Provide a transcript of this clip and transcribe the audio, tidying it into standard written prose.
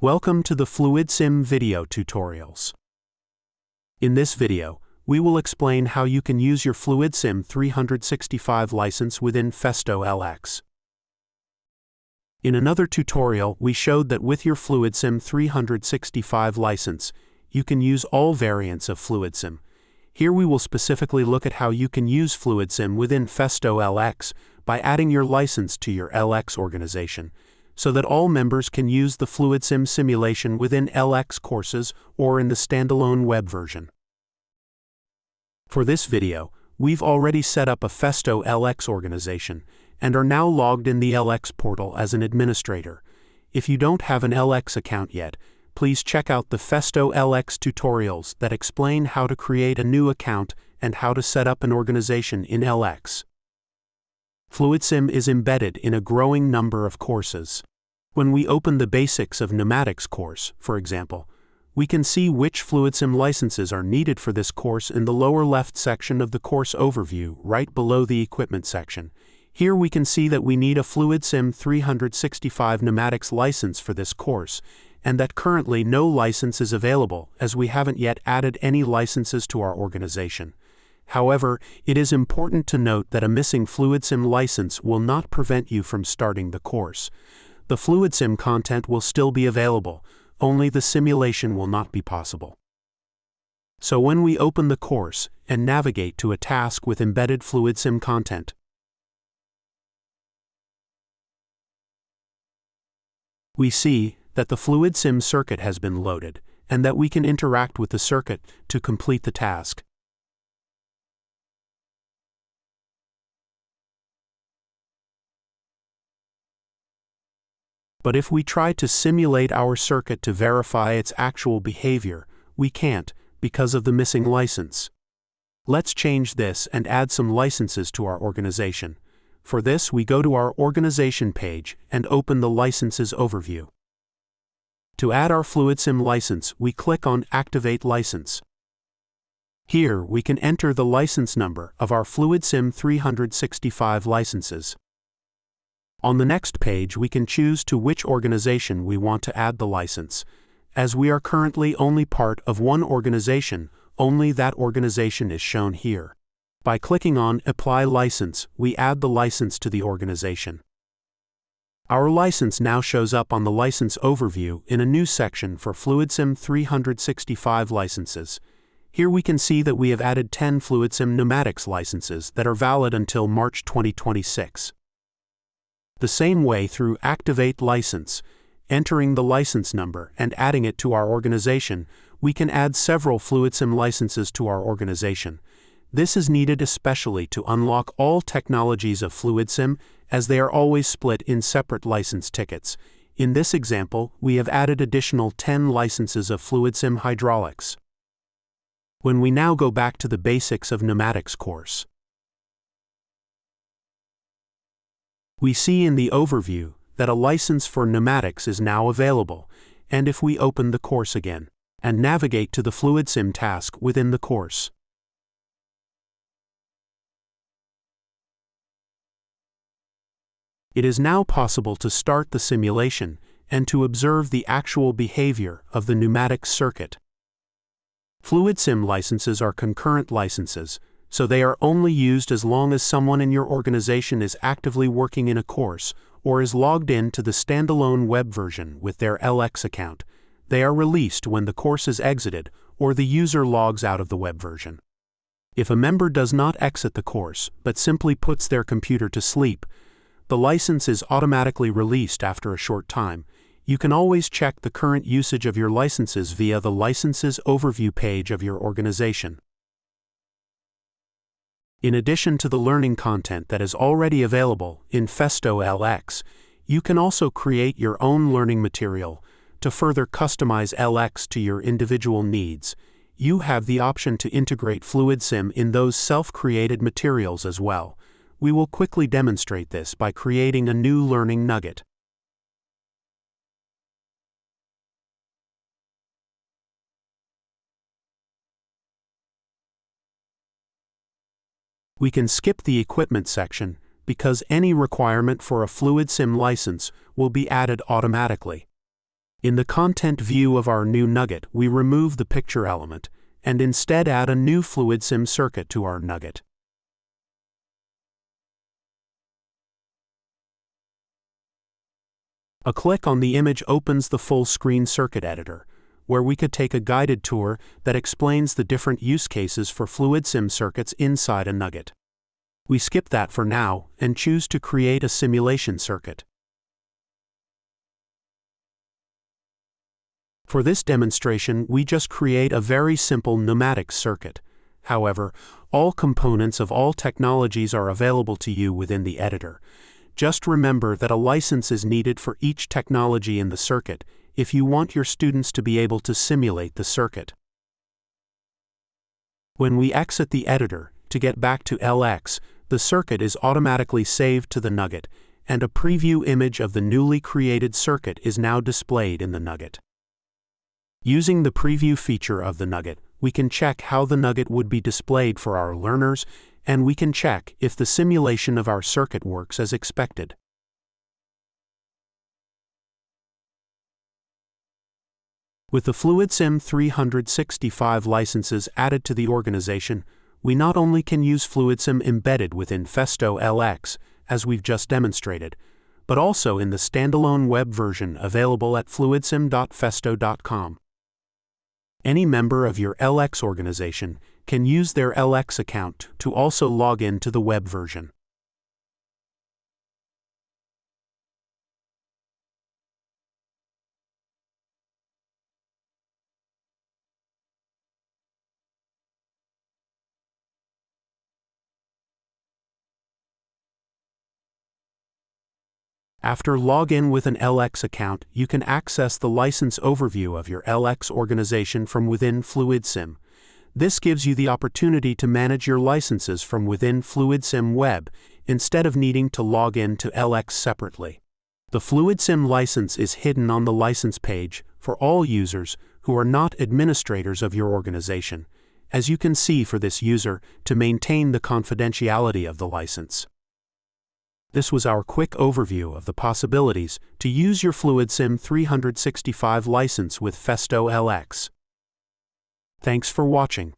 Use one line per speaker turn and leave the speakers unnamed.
Welcome to the FluidSIM video tutorials. In this video, we will explain how you can use your FluidSIM 365 license within Festo LX. In another tutorial, we showed that with your FluidSIM 365 license, you can use all variants of FluidSIM. Here we will specifically look at how you can use FluidSIM within Festo LX by adding your license to your LX organization, so that all members can use the FluidSIM simulation within LX courses or in the standalone web version. For this video, we've already set up a Festo LX organization and are now logged in the LX portal as an administrator. If you don't have an LX account yet, please check out the Festo LX tutorials that explain how to create a new account and how to set up an organization in LX. FluidSIM is embedded in a growing number of courses. When we open the Basics of Pneumatics course, for example, we can see which FluidSIM licenses are needed for this course in the lower left section of the course overview, right below the equipment section. Here we can see that we need a FluidSIM 365 pneumatics license for this course, and that currently no license is available as we haven't yet added any licenses to our organization. However, it is important to note that a missing FluidSIM license will not prevent you from starting the course. The FluidSIM content will still be available, only the simulation will not be possible. So when we open the course and navigate to a task with embedded FluidSIM content, we see that the FluidSIM circuit has been loaded and that we can interact with the circuit to complete the task. But if we try to simulate our circuit to verify its actual behavior, we can't because of the missing license. Let's change this and add some licenses to our organization. For this, we go to our organization page and open the Licenses overview. To add our FluidSIM license, we click on Activate License. Here, we can enter the license number of our FluidSIM 365 licenses. On the next page, we can choose to which organization we want to add the license. As we are currently only part of one organization, only that organization is shown here. By clicking on Apply License, we add the license to the organization. Our license now shows up on the license overview in a new section for FluidSIM 365 licenses. Here we can see that we have added 10 FluidSIM pneumatics licenses that are valid until March 2026. The same way through Activate License, entering the license number and adding it to our organization, we can add several FluidSIM licenses to our organization. This is needed especially to unlock all technologies of FluidSIM, as they are always split in separate license tickets. In this example, we have added additional 10 licenses of FluidSIM hydraulics. When we now go back to the Basics of Pneumatics course, we see in the overview that a license for pneumatics is now available, and if we open the course again and navigate to the FluidSIM task within the course, it is now possible to start the simulation and to observe the actual behavior of the pneumatic circuit. FluidSIM licenses are concurrent licenses, so they are only used as long as someone in your organization is actively working in a course or is logged in to the standalone web version with their LX account. They are released when the course is exited or the user logs out of the web version. If a member does not exit the course but simply puts their computer to sleep, the license is automatically released after a short time. You can always check the current usage of your licenses via the Licenses overview page of your organization. In addition to the learning content that is already available in Festo LX, you can also create your own learning material to further customize LX to your individual needs. You have the option to integrate FluidSIM in those self-created materials as well. We will quickly demonstrate this by creating a new learning nugget. We can skip the equipment section because any requirement for a FluidSIM license will be added automatically. In the content view of our new nugget, we remove the picture element and instead add a new FluidSIM circuit to our nugget. A click on the image opens the full-screen circuit editor, where we could take a guided tour that explains the different use cases for FluidSIM circuits inside a nugget. We skip that for now and choose to create a simulation circuit. For this demonstration, we just create a very simple pneumatic circuit. However, all components of all technologies are available to you within the editor. Just remember that a license is needed for each technology in the circuit if you want your students to be able to simulate the circuit. When we exit the editor to get back to LX, the circuit is automatically saved to the nugget, and a preview image of the newly created circuit is now displayed in the nugget. Using the preview feature of the nugget, we can check how the nugget would be displayed for our learners, and we can check if the simulation of our circuit works as expected. With the FluidSIM 365 licenses added to the organization, we not only can use FluidSIM embedded within Festo LX, as we've just demonstrated, but also in the standalone web version available at fluidsim.festo.com. Any member of your LX organization can use their LX account to also log in to the web version. After login with an LX account, you can access the license overview of your LX organization from within FluidSIM. This gives you the opportunity to manage your licenses from within FluidSIM Web instead of needing to log in to LX separately. The FluidSIM license is hidden on the license page for all users who are not administrators of your organization, as you can see for this user, to maintain the confidentiality of the license. This was our quick overview of the possibilities to use your FluidSIM 365 license with Festo LX. Thanks for watching.